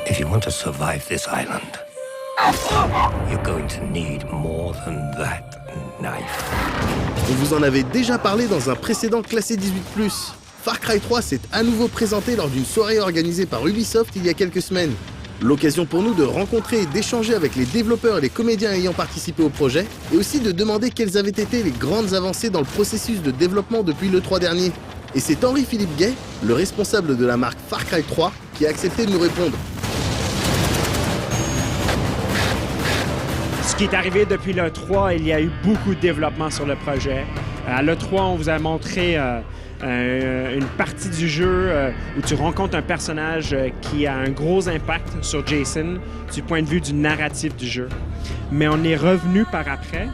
If you want to survive this island, you're going to need more than that knife. On vous en avait déjà parlé dans un précédent classé 18+. Far Cry 3 s'est à nouveau présenté lors d'une soirée organisée par Ubisoft il y a quelques semaines. L'occasion pour nous de rencontrer et d'échanger avec les développeurs et les comédiens ayant participé au projet, et aussi de demander quelles avaient été les grandes avancées dans le processus de développement depuis l'E3 dernier. Et c'est Henri-Philippe Gay, le responsable de la marque Far Cry 3, qui a accepté de nous répondre. Ce qui est arrivé depuis l'E3, il y a eu beaucoup de développement sur le projet. À l'E3, on vous a montré une partie du jeu où tu rencontres un personnage qui a un gros impact sur Jason du point de vue du narratif du jeu. Mais on est revenu par après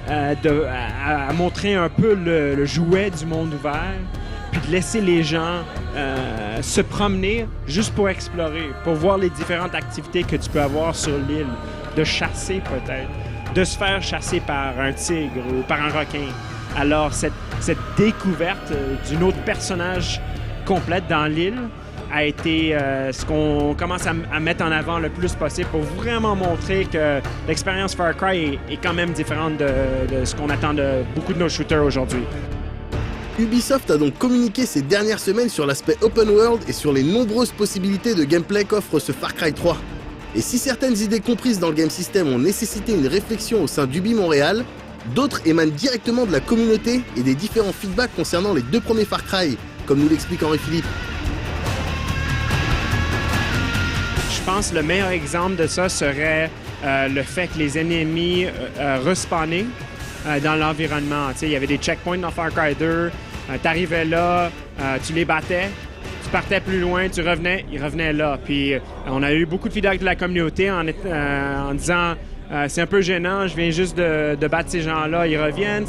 à montrer un peu le jouet du monde ouvert, puis de laisser les gens se promener juste pour explorer, pour voir les différentes activités que tu peux avoir sur l'île, de chasser peut-être, de se faire chasser par un tigre ou par un requin. Alors, cette découverte d'un autre personnage complète dans l'île a été ce qu'on commence à mettre en avant le plus possible pour vraiment montrer que l'expérience Far Cry est quand même différente de ce qu'on attend de beaucoup de nos shooters aujourd'hui. Ubisoft a donc communiqué ces dernières semaines sur l'aspect open world et sur les nombreuses possibilités de gameplay qu'offre ce Far Cry 3. Et si certaines idées comprises dans le game system ont nécessité une réflexion au sein d'Ubi Montréal, d'autres émanent directement de la communauté et des différents feedbacks concernant les deux premiers Far Cry, comme nous l'explique Henri-Philippe. Je pense que le meilleur exemple de ça serait le fait que les ennemis respawnaient dans l'environnement. Il y avait des checkpoints dans Far Cry 2, tu arrivais là, tu les battais, tu partais plus loin, tu revenais, ils revenaient là. Puis on a eu beaucoup de feedback de la communauté en disant c'est un peu gênant, je viens juste de battre ces gens-là, ils reviennent.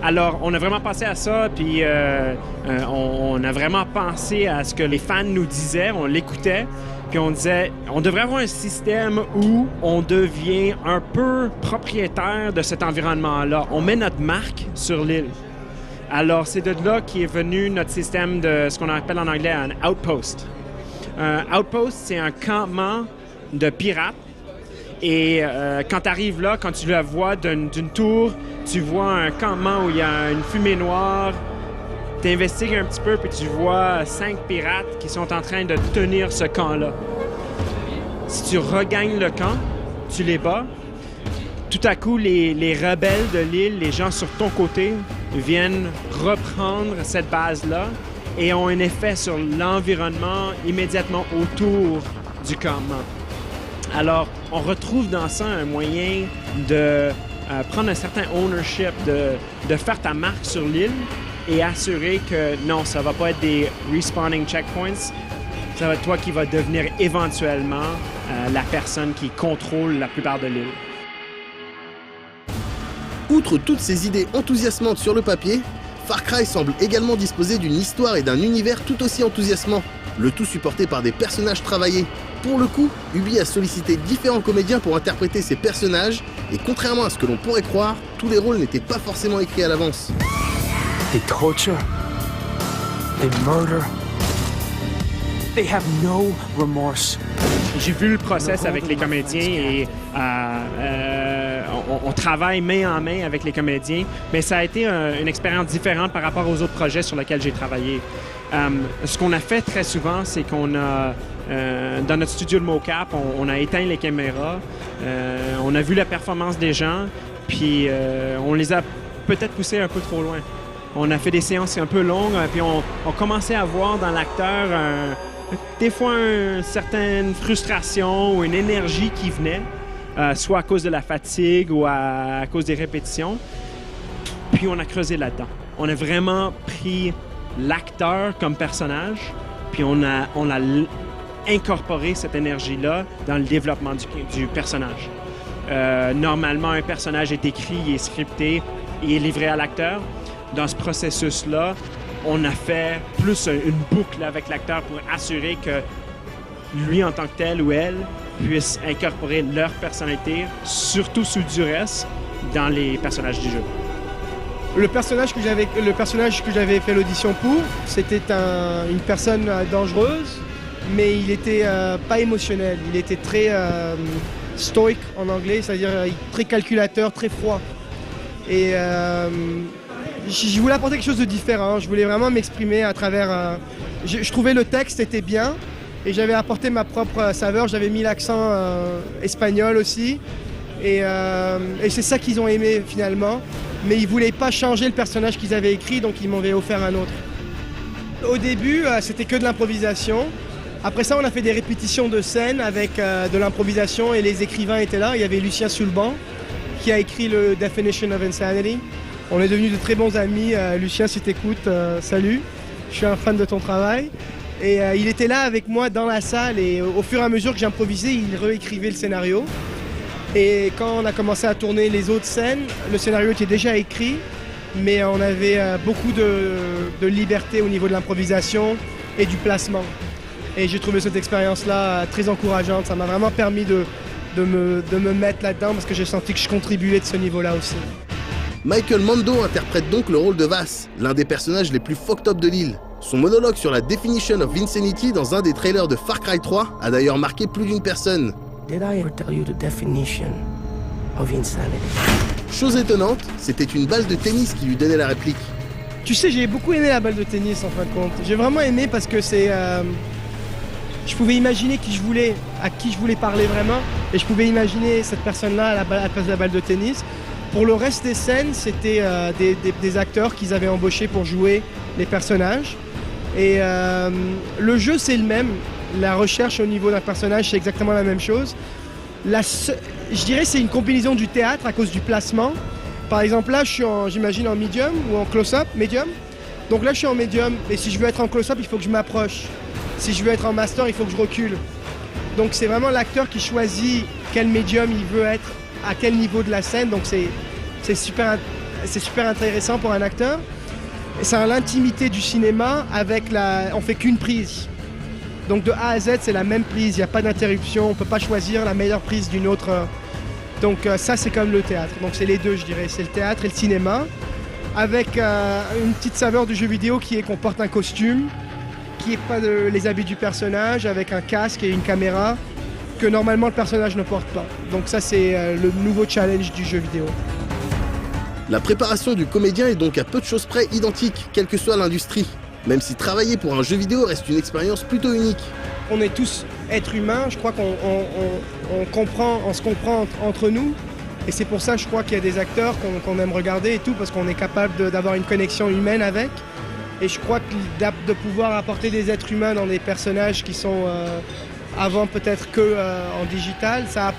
Alors, on a vraiment pensé à ça, puis on a vraiment pensé à ce que les fans nous disaient, on l'écoutait, puis on disait, on devrait avoir un système où on devient un peu propriétaire de cet environnement-là. On met notre marque sur l'île. Alors, c'est de là qu'est venu notre système de ce qu'on appelle en anglais un outpost. Un outpost, c'est un campement de pirates. Et quand tu arrives là, quand tu la vois d'une tour, tu vois un campement où il y a une fumée noire. Tu investigues un petit peu, puis tu vois 5 pirates qui sont en train de tenir ce camp-là. Si tu regagnes le camp, tu les bats. Tout à coup, les rebelles de l'île, les gens sur ton côté, viennent reprendre cette base-là et ont un effet sur l'environnement immédiatement autour du campement. Alors, on retrouve dans ça un moyen de prendre un certain ownership, de faire ta marque sur l'île et assurer que non, ça va pas être des respawning checkpoints, ça va être toi qui va devenir éventuellement la personne qui contrôle la plupart de l'île. Outre toutes ces idées enthousiasmantes sur le papier, Far Cry semble également disposer d'une histoire et d'un univers tout aussi enthousiasmant, le tout supporté par des personnages travaillés. Pour le coup, Ubi a sollicité différents comédiens pour interpréter ces personnages, et contrairement à ce que l'on pourrait croire, tous les rôles n'étaient pas forcément écrits à l'avance. They torture, they murder, they have no remorse. J'ai vu le process avec les comédiens et on travaille main en main avec les comédiens, mais ça a été une expérience différente par rapport aux autres projets sur lesquels j'ai travaillé. Ce qu'on a fait très souvent, c'est qu'on a, dans notre studio de mocap, on a éteint les caméras, on a vu la performance des gens, puis on les a peut-être poussés un peu trop loin. On a fait des séances un peu longues, puis on commençait à voir dans l'acteur des fois une certaine frustration ou une énergie qui venait, soit à cause de la fatigue ou à cause des répétitions. Puis on a creusé là-dedans. On a vraiment pris l'acteur comme personnage, puis on a incorporé cette énergie-là dans le développement du personnage. Normalement, un personnage est écrit, il est scripté, il est livré à l'acteur. Dans ce processus-là, on a fait plus une boucle avec l'acteur pour assurer que lui, en tant que tel ou elle, puisse incorporer leur personnalité, surtout sous duress, dans les personnages du jeu. Le personnage que j'avais fait l'audition pour, c'était une personne dangereuse mais il était pas émotionnel. Il était très stoïque en anglais, c'est-à-dire très calculateur, très froid. Et je voulais apporter quelque chose de différent. Je voulais vraiment m'exprimer à travers... je trouvais le texte était bien et j'avais apporté ma propre saveur. J'avais mis l'accent espagnol aussi. Et c'est ça qu'ils ont aimé finalement. Mais ils ne voulaient pas changer le personnage qu'ils avaient écrit, donc ils m'avaient offert un autre. Au début, c'était que de l'improvisation. Après ça, on a fait des répétitions de scènes avec de l'improvisation et les écrivains étaient là. Il y avait Lucien Sulban qui a écrit le Definition of Insanity. On est devenus de très bons amis. Lucien, si t'écoutes, salut. Je suis un fan de ton travail. Et il était là avec moi dans la salle et au fur et à mesure que j'improvisais, il réécrivait le scénario. Et quand on a commencé à tourner les autres scènes, le scénario était déjà écrit, mais on avait beaucoup de liberté au niveau de l'improvisation et du placement. Et j'ai trouvé cette expérience-là très encourageante. Ça m'a vraiment permis de me mettre là-dedans parce que j'ai senti que je contribuais de ce niveau-là aussi. Michael Mando interprète donc le rôle de Vass, l'un des personnages les plus fucked up de l'île. Son monologue sur la Definition of Insanity dans un des trailers de Far Cry 3 a d'ailleurs marqué plus d'une personne. Did I ever tell you the definition of insanity? Chose étonnante, c'était une balle de tennis qui lui donnait la réplique. Tu sais, j'ai beaucoup aimé la balle de tennis en fin de compte. J'ai vraiment aimé parce que c'est... je pouvais imaginer à qui je voulais parler vraiment, et je pouvais imaginer cette personne-là à la place de la balle de tennis. Pour le reste des scènes, c'était des acteurs qu'ils avaient embauchés pour jouer les personnages. Et le jeu, c'est le même. La recherche au niveau d'un personnage, c'est exactement la même chose. Je dirais que c'est une combinaison du théâtre à cause du placement. Par exemple, là, je suis j'imagine en medium ou en close-up, medium. Donc là, je suis en medium, et si je veux être en close-up, il faut que je m'approche. Si je veux être en master, il faut que je recule. Donc c'est vraiment l'acteur qui choisit quel medium il veut être, à quel niveau de la scène. Donc c'est super intéressant pour un acteur. Et c'est l'intimité du cinéma avec on fait qu'une prise. Donc de A à Z, c'est la même prise, il n'y a pas d'interruption, on ne peut pas choisir la meilleure prise d'une autre. Donc ça, c'est comme le théâtre. Donc c'est les deux, je dirais, c'est le théâtre et le cinéma, avec une petite saveur du jeu vidéo qui est qu'on porte un costume, qui n'est pas les habits du personnage, avec un casque et une caméra, que normalement le personnage ne porte pas. Donc ça, c'est le nouveau challenge du jeu vidéo. La préparation du comédien est donc à peu de choses près identique, quelle que soit l'industrie. Même si travailler pour un jeu vidéo reste une expérience plutôt unique. On est tous êtres humains, je crois qu'on se comprend entre nous. Et c'est pour ça, je crois qu'il y a des acteurs qu'on aime regarder et tout, parce qu'on est capable d'avoir une connexion humaine avec. Et je crois que de pouvoir apporter des êtres humains dans des personnages qui sont avant peut-être en digital, ça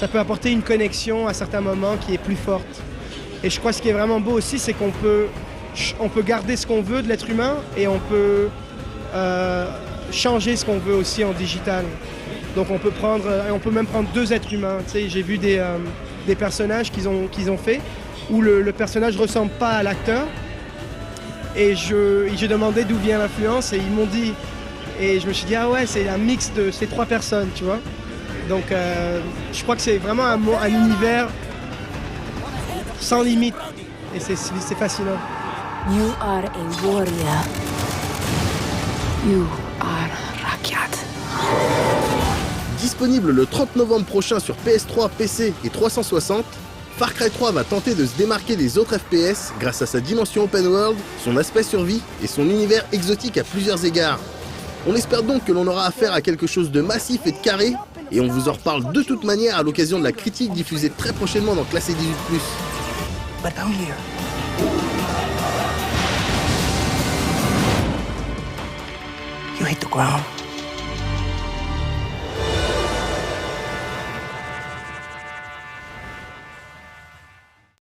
peut apporter une connexion à certains moments qui est plus forte. Et je crois que ce qui est vraiment beau aussi, c'est qu'on peut garder ce qu'on veut de l'être humain et on peut changer ce qu'on veut aussi en digital. Donc on peut même prendre deux êtres humains. Tu sais, j'ai vu des personnages qu'ils ont fait où le personnage ne ressemble pas à l'acteur. Et j'ai demandé d'où vient l'influence et ils m'ont dit. Et je me suis dit, ah ouais, c'est un mix de ces trois personnes, tu vois. Donc je crois que c'est vraiment un univers sans limite. Et c'est fascinant. You are a warrior. You are Rakyat. Disponible le 30 novembre prochain sur PS3, PC et 360, Far Cry 3 va tenter de se démarquer des autres FPS grâce à sa dimension open world, son aspect survie et son univers exotique à plusieurs égards. On espère donc que l'on aura affaire à quelque chose de massif et de carré, et on vous en reparle de toute manière à l'occasion de la critique diffusée très prochainement dans Classé 18+. But I'm here. You hit the ground.